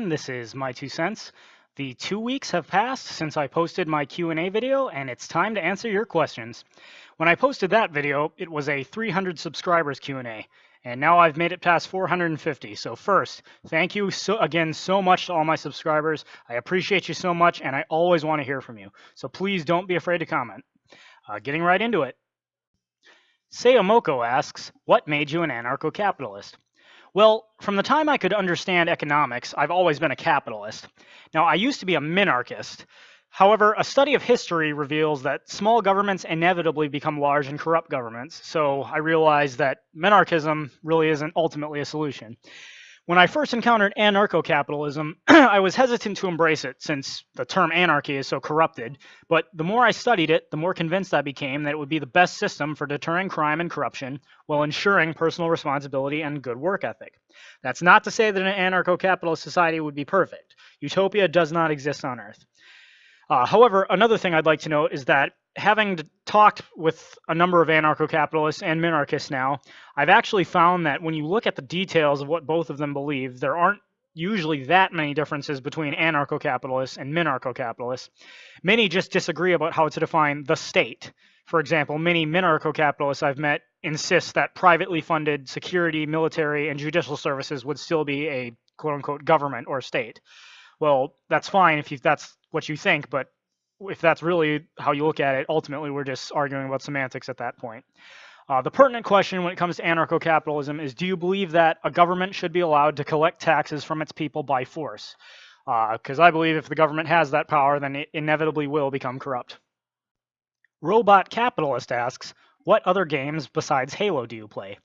everyone. This is My Two Cents. The 2 weeks have passed since I posted my Q&A video, and it's time to answer your questions. When I posted that video, it was a 300 subscribers Q&A, and now I've made it past 450. So first, thank you again so much to all my subscribers. I appreciate you so much, and I always want to hear from you. So please don't be afraid to comment. Getting right into it. Sayomoko asks, what made you an anarcho-capitalist? Well, from the time I could understand economics, I've always been a capitalist. Now, I used to be a minarchist. However, a study of history reveals that small governments inevitably become large and corrupt governments, so I realized that minarchism really isn't ultimately a solution. When I first encountered anarcho-capitalism, I was hesitant to embrace it since the term anarchy is so corrupted, but the more I studied it, the more convinced I became that it would be the best system for deterring crime and corruption while ensuring personal responsibility and good work ethic. That's not to say that an anarcho-capitalist society would be perfect. Utopia does not exist on Earth. However, another thing I'd like to note is that having talked with a number of anarcho-capitalists and minarchists now, I've actually found that when you look at the details of what both of them believe, there aren't usually that many differences between anarcho-capitalists and minarcho-capitalists. Many just disagree about how to define the state. For example, many minarcho-capitalists I've met insist that privately funded security, military, and judicial services would still be a quote-unquote government or state. Well, that's fine if that's what you think, but if that's really how you look at it, ultimately we're just arguing about semantics at that point. The pertinent question when it comes to anarcho-capitalism is, do you believe that a government should be allowed to collect taxes from its people by force? Because I believe if the government has that power, then it inevitably will become corrupt. Robot Capitalist asks, what other games besides Halo do you play?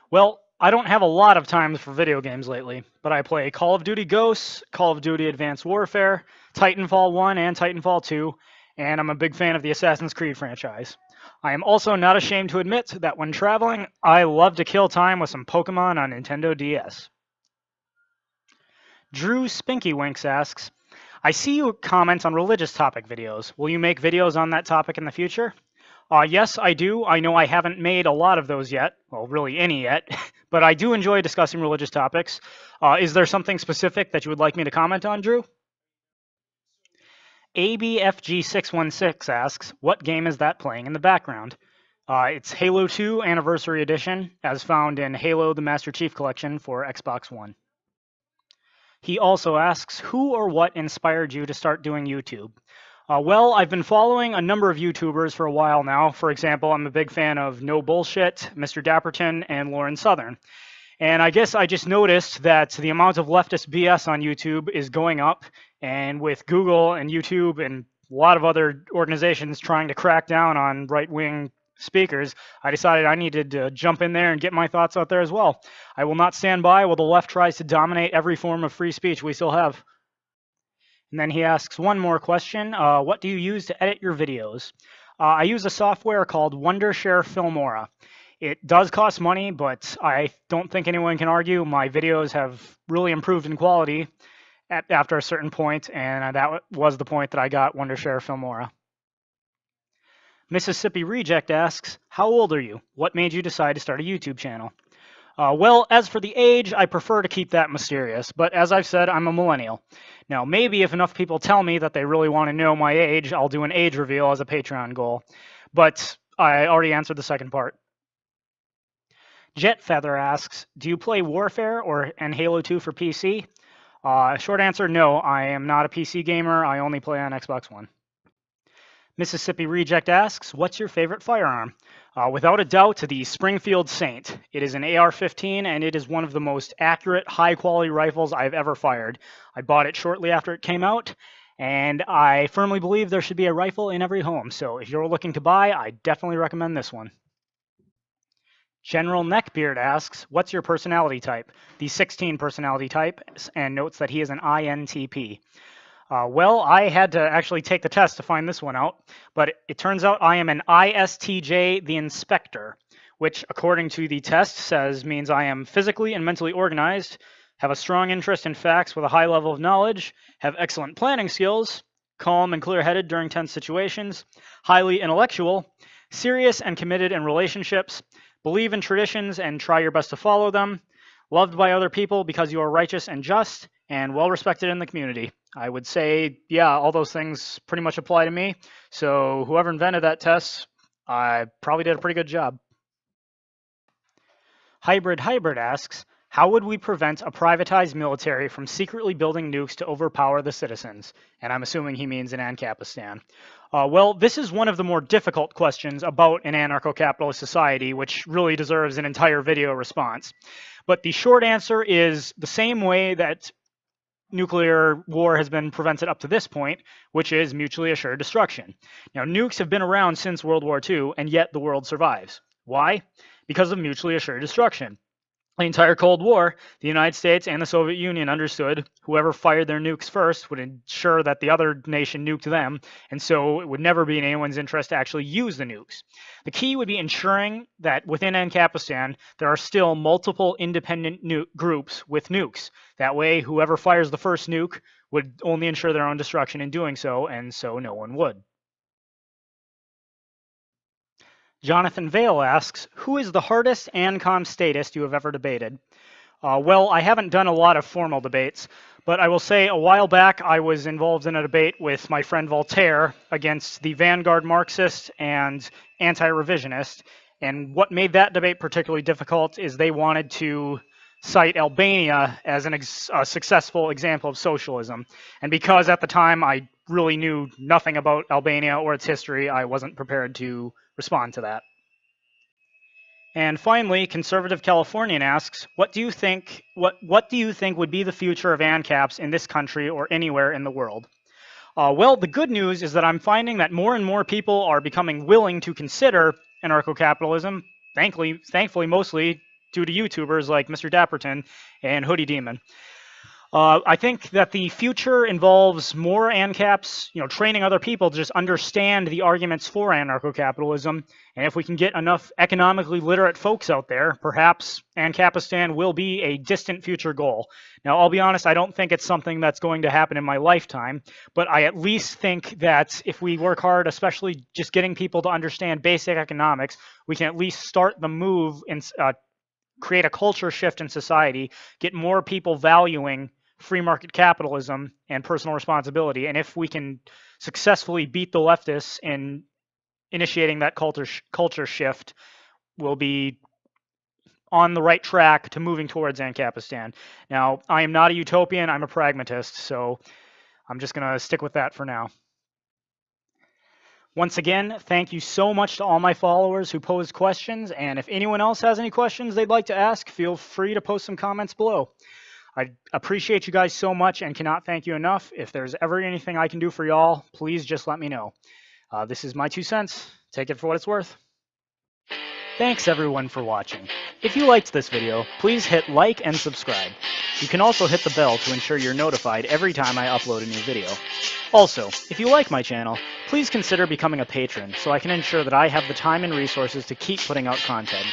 Well, I don't have a lot of time for video games lately, but I play Call of Duty Ghosts, Call of Duty Advanced Warfare, Titanfall 1 and Titanfall 2, and I'm a big fan of the Assassin's Creed franchise. I am also not ashamed to admit that when traveling, I love to kill time with some Pokemon on Nintendo DS. Drew Spinkywinks asks, I see you comment on religious topic videos. Will you make videos on that topic in the future? Yes, I do. I know I haven't made a lot of those yet. Well, really any yet. But I do enjoy discussing religious topics. Is there something specific that you would like me to comment on, Drew? ABFG616 asks, what game is that playing in the background? It's Halo 2 Anniversary Edition, as found in Halo the Master Chief Collection for Xbox One. He also asks, who or what inspired you to start doing YouTube? Well, I've been following a number of YouTubers for a while now. For example, I'm a big fan of No Bullshit, Mr. Dapperton, and Lauren Southern. And I guess I just noticed that the amount of leftist BS on YouTube is going up. And with Google and YouTube and a lot of other organizations trying to crack down on right-wing speakers, I decided I needed to jump in there and get my thoughts out there as well. I will not stand by while the left tries to dominate every form of free speech we still have. And then he asks one more question. What do you use to edit your videos? I use a software called Wondershare Filmora. It does cost money, but I don't think anyone can argue my videos have really improved in quality after a certain point, and that was the point that I got Wondershare Filmora. Mississippi Reject asks, how old are you? What made you decide to start a YouTube channel? Well, as for the age, I prefer to keep that mysterious, but as I've said, I'm a millennial. Now, maybe if enough people tell me that they really want to know my age, I'll do an age reveal as a Patreon goal. But I already answered the second part. Jetfeather asks, do you play Warfare and Halo 2 for PC? Short answer, no, I am not a PC gamer. I only play on Xbox One. Mississippi Reject asks, what's your favorite firearm? Without a doubt, the Springfield Saint. It is an AR-15, and it is one of the most accurate, high-quality rifles I've ever fired. I bought it shortly after it came out, and I firmly believe there should be a rifle in every home. So if you're looking to buy, I definitely recommend this one. General Neckbeard asks, what's your personality type? The 16 personality type, and notes that he is an INTP. Well, I had to actually take the test to find this one out, but it turns out I am an ISTJ, the Inspector, which, according to the test, means I am physically and mentally organized, have a strong interest in facts with a high level of knowledge, have excellent planning skills, calm and clear-headed during tense situations, highly intellectual, serious and committed in relationships, believe in traditions and try your best to follow them, loved by other people because you are righteous and just, and well respected in the community. I would say, yeah, all those things pretty much apply to me. So whoever invented that test, I probably did a pretty good job. Hybrid asks, how would we prevent a privatized military from secretly building nukes to overpower the citizens? And I'm assuming he means in Anarchistan. Well, this is one of the more difficult questions about an anarcho-capitalist society, which really deserves an entire video response. But the short answer is the same way that nuclear war has been prevented up to this point, which is mutually assured destruction. Now, nukes have been around since World War II, and yet the world survives. Why? Because of mutually assured destruction. The entire Cold War, the United States and the Soviet Union understood whoever fired their nukes first would ensure that the other nation nuked them, and so it would never be in anyone's interest to actually use the nukes. The key would be ensuring that within Anarchistan, there are still multiple independent groups with nukes. That way, whoever fires the first nuke would only ensure their own destruction in doing so, and so no one would. Jonathan Vale asks, who is the hardest ANCOM statist you have ever debated? Well, I haven't done a lot of formal debates, but I will say a while back I was involved in a debate with my friend Voltaire against the vanguard Marxist and anti-revisionist, and what made that debate particularly difficult is they wanted to cite Albania as a successful example of socialism, and because at the time I really knew nothing about Albania or its history, I wasn't prepared to respond to that. And finally, Conservative Californian asks, what do you think would be the future of ANCAPs in this country or anywhere in the world? Well, the good news is that I'm finding that more and more people are becoming willing to consider anarcho-capitalism, thankfully mostly due to YouTubers like Mr. Dapperton and Hoodie Demon. I think that the future involves more ANCAPs, training other people to just understand the arguments for anarcho-capitalism. And if we can get enough economically literate folks out there, perhaps Anarchistan will be a distant future goal. Now, I'll be honest, I don't think it's something that's going to happen in my lifetime, but I at least think that if we work hard, especially just getting people to understand basic economics, we can at least start the move and create a culture shift in society, get more people valuing free market capitalism and personal responsibility. And if we can successfully beat the leftists in initiating that culture shift, we'll be on the right track to moving towards Anarchistan. Now, I am not a utopian, I'm a pragmatist, so I'm just going to stick with that for now. Once again, thank you so much to all my followers who posed questions, and if anyone else has any questions they'd like to ask, feel free to post some comments below. I appreciate you guys so much and cannot thank you enough. If there's ever anything I can do for y'all, please just let me know. This is my 2 cents. Take it for what it's worth. Thanks everyone for watching. If you liked this video, please hit like and subscribe. You can also hit the bell to ensure you're notified every time I upload a new video. Also, if you like my channel, please consider becoming a patron so I can ensure that I have the time and resources to keep putting out content.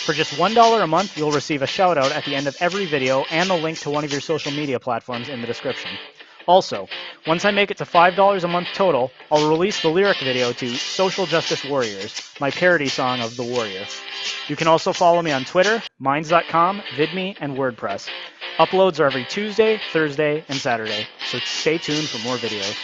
For just $1 a month, you'll receive a shout out at the end of every video and the link to one of your social media platforms in the description. Also, once I make it to $5 a month total, I'll release the lyric video to Social Justice Warriors, my parody song of The Warrior. You can also follow me on Twitter, Minds.com, VidMe, and WordPress. Uploads are every Tuesday, Thursday, and Saturday, so stay tuned for more videos.